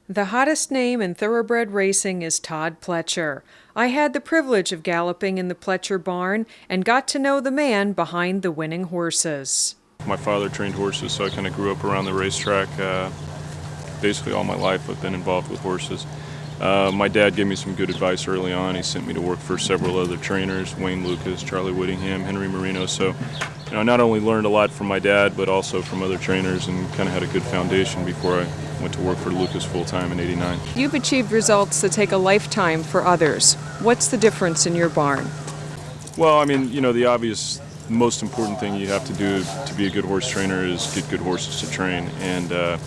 The hottest name in thoroughbred racing is Todd Pletcher. I had the privilege of galloping in the Pletcher barn and got to know the man behind the winning horses. My father trained horses, so I kind of grew up around the racetrack. Basically all my life I've been involved with horses. My dad gave me some good advice early on. He sent me to work for several other trainers, Wayne Lucas, Charlie Whittingham, Henry Marino. So I not only learned a lot from my dad, but also from other trainers, and kind of had a good foundation before I went to work for Lucas full-time in '89. You've achieved results that take a lifetime for others. What's the difference in your barn? Well, I mean, the obvious, most important thing you have to do to be a good horse trainer is get good horses to train. And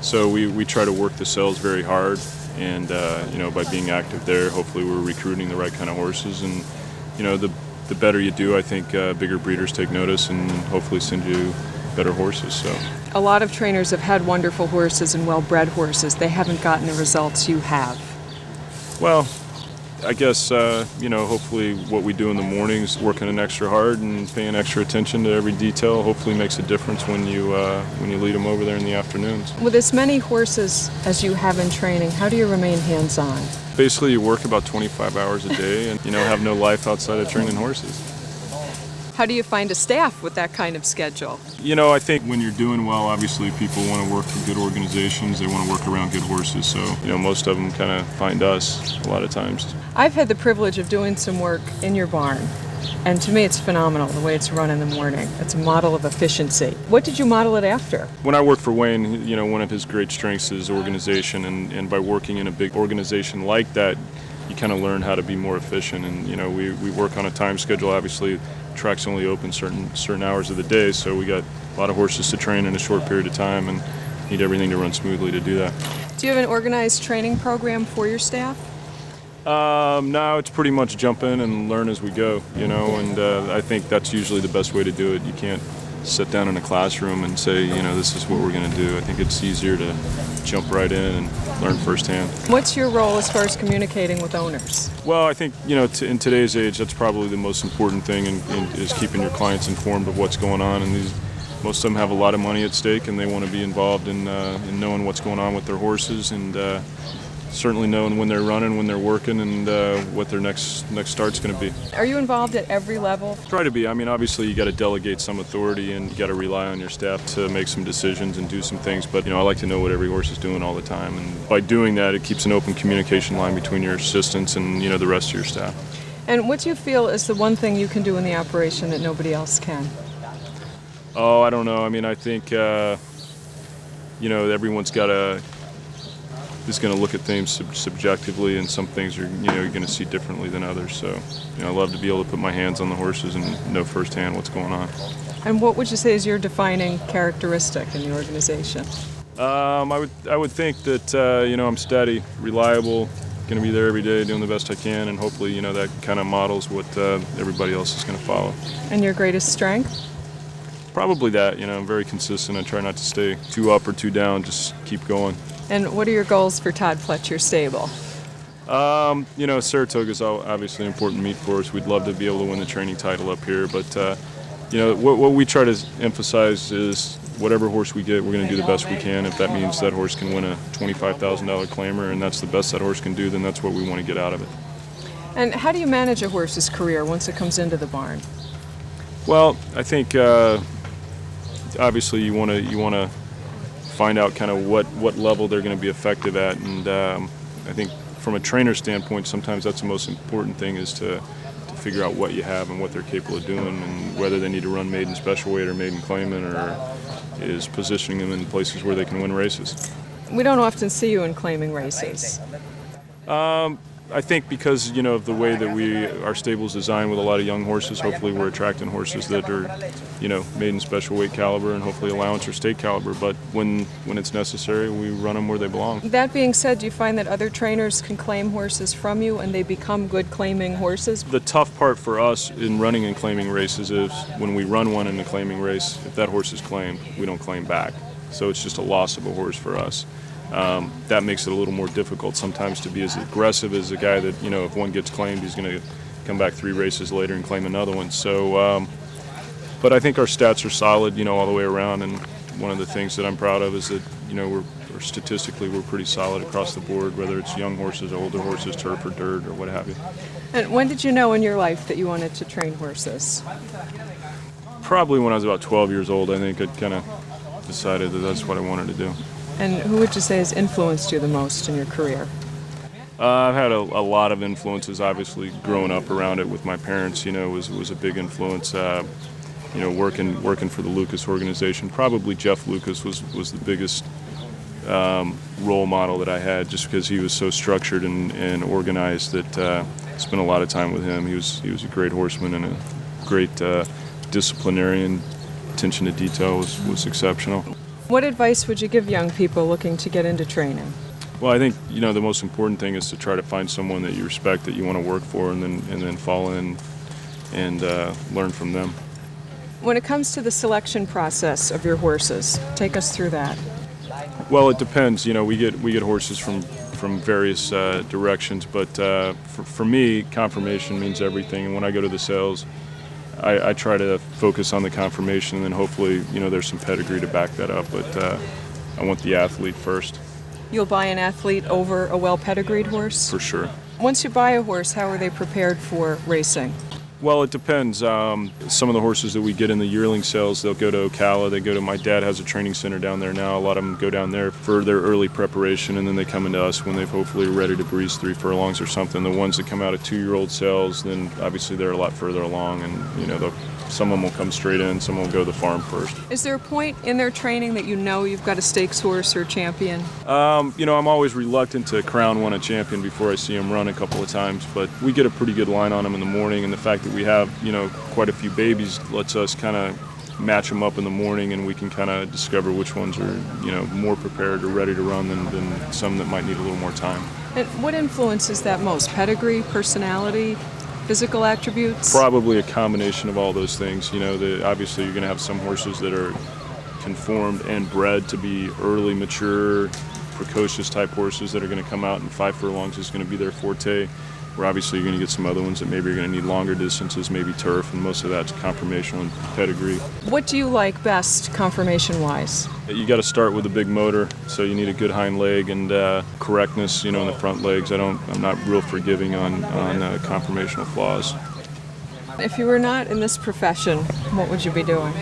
so we try to work the cells very hard. And, by being active there, hopefully we're recruiting the right kind of horses. And, the better you do, I think bigger breeders take notice and hopefully send you better horses. So a lot of trainers have had wonderful horses and well-bred horses. They haven't gotten the results you have. Well, I guess, hopefully what we do in the mornings, working an extra hard and paying extra attention to every detail, hopefully makes a difference when you lead them over there in the afternoons. With as many horses as you have in training, how do you remain hands-on? Basically, you work about 25 hours a day and, have no life outside of training horses. How do you find a staff with that kind of schedule? I think when you're doing well, obviously people want to work for good organizations. They want to work around good horses. So, most of them kind of find us a lot of times. I've had the privilege of doing some work in your barn. And to me, it's phenomenal, the way it's run in the morning. It's a model of efficiency. What did you model it after? When I worked for Wayne, one of his great strengths is organization. And by working in a big organization like that, you kind of learn how to be more efficient. And, we work on a time schedule, obviously. Track's only open certain hours of the day, so we got a lot of horses to train in a short period of time and need everything to run smoothly to do that. Do you have an organized training program for your staff? No, it's pretty much jump in and learn as we go, and I think that's usually the best way to do it. You can't sit down in a classroom and say, this is what we're going to do. I think it's easier to jump right in and learn firsthand. What's your role as far as communicating with owners? Well, I think, in today's age, that's probably the most important thing is keeping your clients informed of what's going on. And most of them have a lot of money at stake, and they want to be involved in knowing what's going on with their horses, and certainly knowing when they're running, when they're working, and what their next start's going to be. Are you involved at every level? Try to be. I mean, obviously you got to delegate some authority and you got to rely on your staff to make some decisions and do some things, but I like to know what every horse is doing all the time, and by doing that it keeps an open communication line between your assistants and the rest of your staff. And what do you feel is the one thing you can do in the operation that nobody else can? Oh, I don't know. I mean, I think everyone's is going to look at things subjectively, and some things you're going to see differently than others. So, I love to be able to put my hands on the horses and know firsthand what's going on. And what would you say is your defining characteristic in the organization? I would think that I'm steady, reliable, going to be there every day, doing the best I can, and hopefully that kind of models what everybody else is going to follow. And your greatest strength? Probably that. I'm very consistent. I try not to stay too up or too down. Just keep going. And what are your goals for Todd Pletcher stable? Saratoga is obviously an important meet for us. We'd love to be able to win the training title up here, but what we try to emphasize is whatever horse we get, we're going to do the best we can. If that means that horse can win a $25,000 claimer and that's the best that horse can do, then that's what we want to get out of it. And how do you manage a horse's career once it comes into the barn? Well, I think obviously you want to find out kind of what level they're going to be effective at, and I think from a trainer standpoint, sometimes that's the most important thing is to figure out what you have and what they're capable of doing, and whether they need to run maiden special weight or maiden claimant, or is positioning them in places where they can win races. We don't often see you in claiming races. I think because of the way that our stable's designed with a lot of young horses, hopefully we're attracting horses that are maiden special weight caliber and hopefully allowance or state caliber, but when it's necessary we run them where they belong. That being said, do you find that other trainers can claim horses from you and they become good claiming horses? The tough part for us in running and claiming races is when we run one in a claiming race, if that horse is claimed, we don't claim back, so it's just a loss of a horse for us. That makes it a little more difficult sometimes to be as aggressive as a guy that, if one gets claimed, he's going to come back 3 races later and claim another one. So, but I think our stats are solid, all the way around, and one of the things that I'm proud of is that, you know, we're statistically we're pretty solid across the board, whether it's young horses, older horses, turf or dirt or what have you. And when did you know in your life that you wanted to train horses? Probably when I was about 12 years old, I think I'd kind of decided that that's what I wanted to do. And who would you say has influenced you the most in your career? I've had a lot of influences. Obviously, growing up around it with my parents, you know, was a big influence. You know, working for the Lucas organization, probably Jeff Lucas was the biggest role model that I had, just because he was so structured and organized. That spent a lot of time with him. He was a great horseman and a great disciplinarian. Attention to detail was exceptional. What advice would you give young people looking to get into training? Well, I think, you know, the most important thing is to try to find someone that you respect, that you want to work for, and then fall in and learn from them. When it comes to the selection process of your horses, take us through that. Well, it depends. You know, we get horses from various directions, but for me, conformation means everything. And when I go to the sales, I try to focus on the conformation, and then hopefully, you know, there's some pedigree to back that up. But I want the athlete first. You'll buy an athlete over a well-pedigreed horse? For sure. Once you buy a horse, how are they prepared for racing? Well, it depends. Some of the horses that we get in the yearling sales, they'll go to Ocala. My dad has a training center down there now. A lot of them go down there for their early preparation, and then they come into us when they've hopefully ready to breeze 3 furlongs or something. The ones that come out of 2-year-old sales, then obviously they're a lot further along, and you know, some of them will come straight in, some will go to the farm first. Is there a point in their training that you know you've got a stakes horse or champion? You know, I'm always reluctant to crown one a champion before I see him run a couple of times, but we get a pretty good line on him in the morning, and the fact that we have, you know, quite a few babies lets us kind of match them up in the morning, and we can kind of discover which ones are, you know, more prepared or ready to run than some that might need a little more time. And what influences that most? Pedigree, personality, physical attributes? Probably a combination of all those things. You know, obviously you're going to have some horses that are conformed and bred to be early, mature, precocious type horses that are going to come out, and 5 furlongs is going to be their forte. Where obviously you're going to get some other ones that maybe are going to need longer distances, maybe turf, and most of that's conformational and pedigree. What do you like best conformation-wise? You got to start with a big motor, so you need a good hind leg and correctness, you know, in the front legs. I'm not real forgiving on conformational flaws. If you were not in this profession, what would you be doing?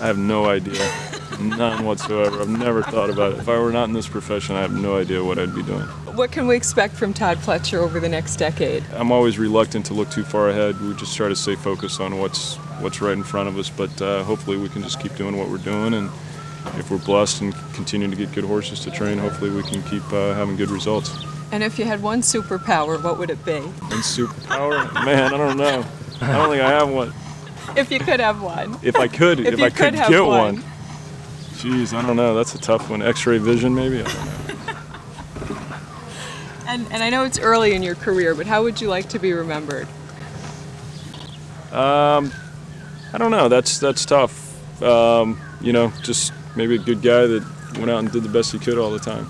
I have no idea. None whatsoever. I've never thought about it. If I were not in this profession, I have no idea what I'd be doing. What can we expect from Todd Pletcher over the next decade? I'm always reluctant to look too far ahead. We just try to stay focused on what's right in front of us, but hopefully we can just keep doing what we're doing, and if we're blessed and continue to get good horses to train, hopefully we can keep having good results. And if you had one superpower, what would it be? One superpower? Man, I don't know. I don't think I have one. If you could have one. If I could get one. Jeez, I don't know. That's a tough one. X-ray vision, maybe? I don't know. And I know it's early in your career, but how would you like to be remembered? I don't know. That's tough. You know, just maybe a good guy that went out and did the best he could all the time.